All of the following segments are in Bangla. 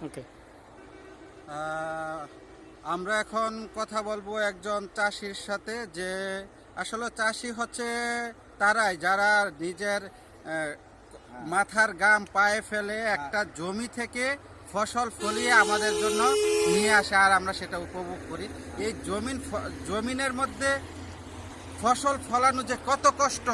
ওকে, আমরা এখন কথা বলবো একজন চাষির সাথে, যে আসলে চাষি হচ্ছে তারাই যারা নিজের মাথার ঘাম পায়ে ফেলে একটা জমি থেকে ফসল ফলিয়ে আমাদের জন্য নিয়ে আসে, আর আমরা সেটা উপভোগ করি। এই জমিনের মধ্যে ফসল ফলানো যে কত কষ্ট,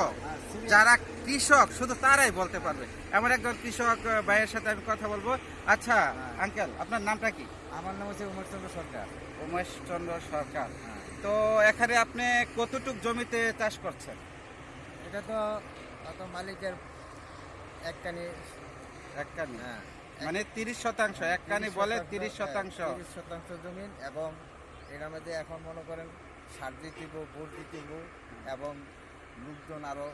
যারা কৃষক শুধু তারাই বলতে পারবে। এমন একজন কৃষক ভাইয়ের সাথে আমি কথা বলবো। আচ্ছা আঙ্কেল, আপনার নামটা কি? আমার নাম হচ্ছে উমেশ চন্দ্র সরকার। উমেশ চন্দ্র সরকার। তো এখানে আপনি কতটুক জমিতে চাষ করছেন? এটা তো অত মালিকের এক কানি। এক কানি? হ্যাঁ, মানে 30%। এক কানি বলে 30%। 30% জমিন, এবং এটার মধ্যে এখন মনে করেন সার দিতে বোর দিতে এবং লোকজন আরো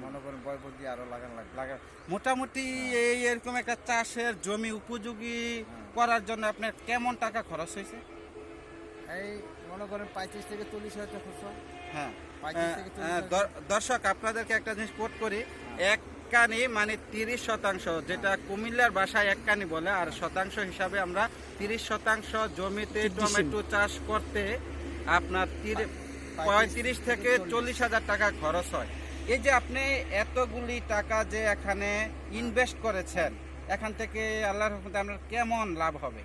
মনে করেন বয়বর দিয়ে আরো লাগান লাগবে। মোটামুটি এই এরকম একটা চাষের জমি উপযোগী করার জন্য আপনার কেমন টাকা খরচ হয়েছে? এই মনে করেন 35 থেকে 40 হাজার টাকা খরচ। হ্যাঁ, 35 থেকে 40 দর্শক আপনাদেরকে একটা জিনিস কোট করি। এক কানি মানে 30%, যেটা কুমিল্লার ভাষায় এক কানি বলে, আর শতাংশ হিসাবে আমরা 30% জমিতে টমেটো চাষ করতে আপনার 35 থেকে 40 হাজার টাকা খরচ হয়। এই যে আপনি এতগুলি টাকা যে এখানে ইনভেস্ট করেছেন, এখান থেকে আল্লাহর রহমতে আপনার কেমন লাভ হবে?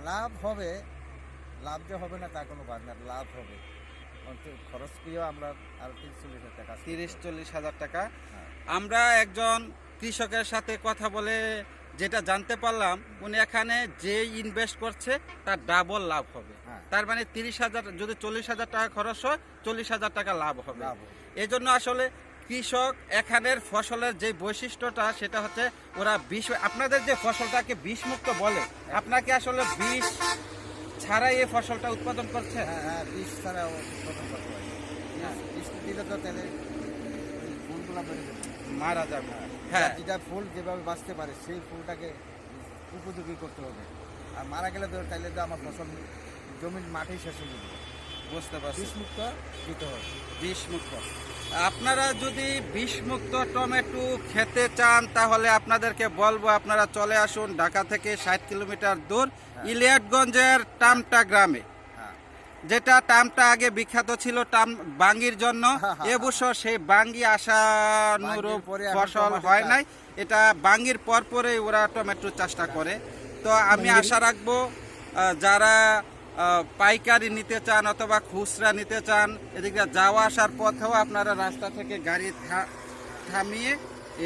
লাভ হবে। লাভ যে হবে না তা কোনো বাদ না, লাভ হবে। খরচ করেও আমরা আর 30-40 হাজার টাকা 30-40 হাজার টাকা। হ্যাঁ। আমরা একজন কৃষকের সাথে কথা বলে যেটা জানতে পারলাম, উনি এখানে যে ইনভেস্ট করছে তার ডাবল লাভ হবে। হ্যাঁ। তার মানে 30,000, যদি 40,000 টাকা খরচ হয় 40,000 টাকা লাভ হবে। এই জন্য আসলে কৃষক এখানের ফসলের যে বৈশিষ্ট্যটা, সেটা হচ্ছে ওরা আপনাদের যে ফসলটাকে বিষমুক্ত বলে, আপনাকে আসলে বিষ ছাড়াই এই ফসলটা উৎপাদন করছে। হ্যাঁ, বিষ ছাড়া উৎপাদন করতে পারি। বিষ দিলে তো তাহলে ফুলগুলো বেড়ে যাবে, মারা যাবে। হ্যাঁ, যেটা ফুল যেভাবে বাঁচতে পারে সেই ফুলটাকে উপযোগী করতে হবে। আর মারা গেলে তো তাইলে তো আমার ফসল জমির মাঠেই শেষ হয়ে যাবে। বুঝতে পারছি। বিষমুক্ত দিতে হবে। বিষমুক্ত। আপনারা যদি বিষমুক্ত টমেটো খেতে চান, তাহলে আপনাদেরকে বলবো আপনারা চলে আসুন ঢাকা থেকে 60 কিলোমিটার দূর ইলিয়াটগঞ্জের টামটা গ্রামে। যেটা টামটা আগে বিখ্যাত ছিল বাঙ্গির জন্য। এবছর সেই বাঙ্গি আশানুরূপ ফসল হয় নাই। এটা বাঙ্গির পরপরেই ওরা টমেটো চাষটা করে। তো আমি আশা রাখবো যারা পাইকারি নিতে চান অথবা খুচরা নিতে চান, এদিকে যাওয়া আসার পথেও আপনারা রাস্তা থেকে গাড়ি থামিয়ে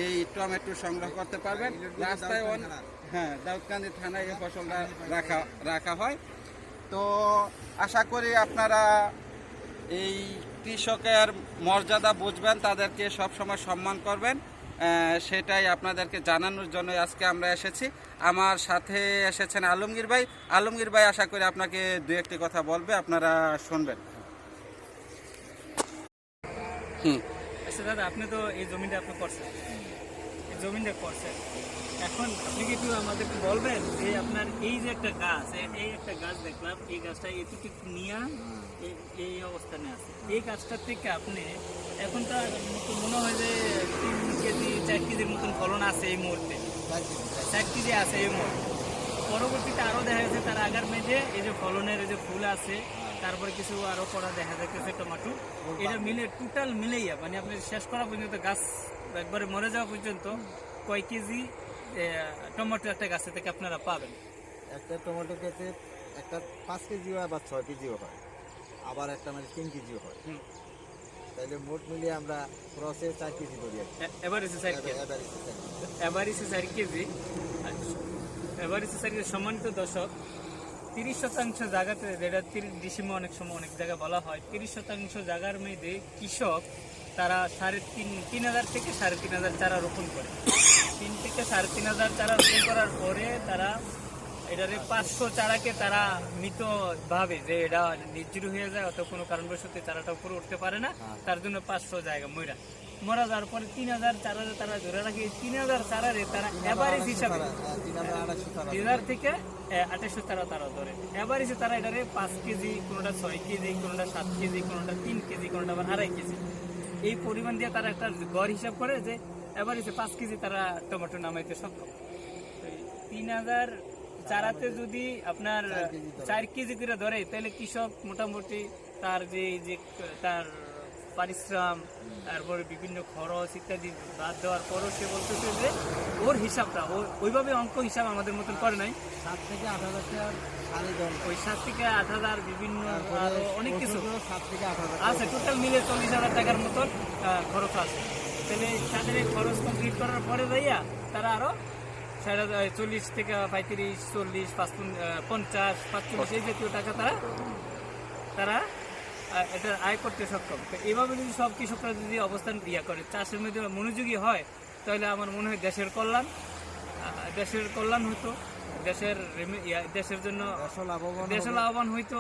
এই টমেটো সংগ্রহ করতে পারবেন। রাস্তায় হ্যাঁ, দাউদকান্দি থানায় এই ফসলটা রাখা হয়। তো আশা করি আপনারা এই কৃষকের মর্যাদা বুঝবেন, তাদেরকে সবসময় সম্মান করবেন। সেটাই আপনাদেরকে জানানোর জন্য আজকে আমরা এসেছি। আমার সাথে এসেছেন আলমগীর ভাই। আলমগীর ভাই আশা করি আপনাকে দু একটি কথা বলবে, আপনারা শুনবেন। আচ্ছা দাদা, আপনি তো এই জমিটা আপনি করছেন, এই জমিটা করছেন, এখন আপনি কি একটু আমাদেরকে বলবেন যে আপনার এই যে একটা গাছ, এই একটা গাছ দেখলাম, এই গাছটা এটুকু নিয়ে এই অবস্থানে আছে, এই গাছটার থেকে আপনি এখন তো মনে হয় যে 3 কেজি 4 কেজির মতন ফলন আছে এই মুহূর্তে, 4 কেজি আছে এই মুহূর্তে। পরবর্তীতে আরও দেখা গেছে তার আগার মেঝে এই যে ফলনের এই যে ফুল আছে, তারপরে কিছু আরও করা দেখা যাচ্ছে টমেটো, এটা মিলে টোটাল মিলেইয়া মানে আপনি শেষ করা পর্যন্ত গাছ একবারে মরে যাওয়া পর্যন্ত কয় কেজি টমেটো একটা গাছে থেকে আপনারা পাবেন? একটা টমেটো খেতে একটা 5 কেজিও হয় বা 6 কেজিও হয়, আবার একটা মানে 3 কেজিও হয়। তাইলে মোট মিলিয়ে আমরা ক্রসে 4 কেজি ধরি। এভারেজে 4 কেজি, এভারেজে 4 কেজি। এভারেজে 4 কেজি। সম্মানিত দর্শক, 30% জায়গাতে, যেটা 30 ডিসেম্বর অনেক সময় অনেক জায়গায় বলা হয়, 30% জায়গার মধ্যে কৃষক তারা 3,500 থেকে 3,500 চারা রোপণ করে। 3 থেকে 3,500 চারা রোপণ করার পরে তারা এটারে 500 চারাকে তারা মৃত ভাবে যে এটা নির্জীব হয়ে যায়, অত কোনো কারণবশত চারাটা উপরে উঠতে পারে না, তার জন্য 500 জায়গা মরা যাওয়ার পরে 3,000 চারারে তারা ধরে রাখে। 3,000 চারারে তারা এভারেজ হিসাবে 3,000 থেকে 2800 চারা তারা ধরে। এভারেজে তারা এটারে 5 কেজি, কোনোটা 6 কেজি, কোনোটা 7 কেজি, কোনোটা 3 কেজি, কোনোটা আবার 2.5 কেজি, এই পরিমাণ দিয়ে তারা একটা গড় হিসাব করে যে এভারেজে 5 কেজি তারা টমেটো নামাইতে সক্ষম। 3,000 চারাতে যদি আপনার 4 কেজি করে ধরে তাহলে কৃষক মোটামুটি তার যে তার পরিশ্রম তারপরে বিভিন্ন খরচ ইত্যাদি বাদ দেওয়ার পরও সে বলতেছে যে ওর হিসাবটা ওইভাবে অঙ্ক হিসাব আমাদের মতন করে নাই। 7 থেকে 8,000 টাকার সারি দল ওই 7 থেকে 8,000 বিভিন্ন আরো অনেক কিছু 7 থেকে 8,000 আছে, টোটাল মিলে 40,000 টাকার মতন খরচ আছে। তাহলে তাদের এই খরচ কমপ্লিট করার পরে যাইয়া তারা আরো 40 থেকে 35, 40, 50, 45 এই জাতীয় টাকা তারা এটা আয় করতে সক্ষম। তো এইভাবে যদি সব কৃষকরা যদি অবস্থান করে চাষের মধ্যে মনোযোগী হয়, তাহলে আমার মনে হয় দেশের কল্যাণ হতো, দেশের জন্য দেশও লাভবান হইতো,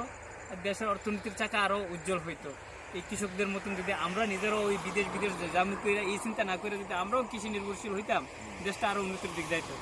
দেশের অর্থনীতির চাকা আরো উজ্জ্বল হইতো। এই কৃষকদের মতন যদি আমরা নিজেরাও ওই বিদেশ জামু করে এই চিন্তা না করে যদি আমরাও কৃষি নির্ভরশীল হইতাম, দেশটা আরো উন্নতির দিক যাইতো।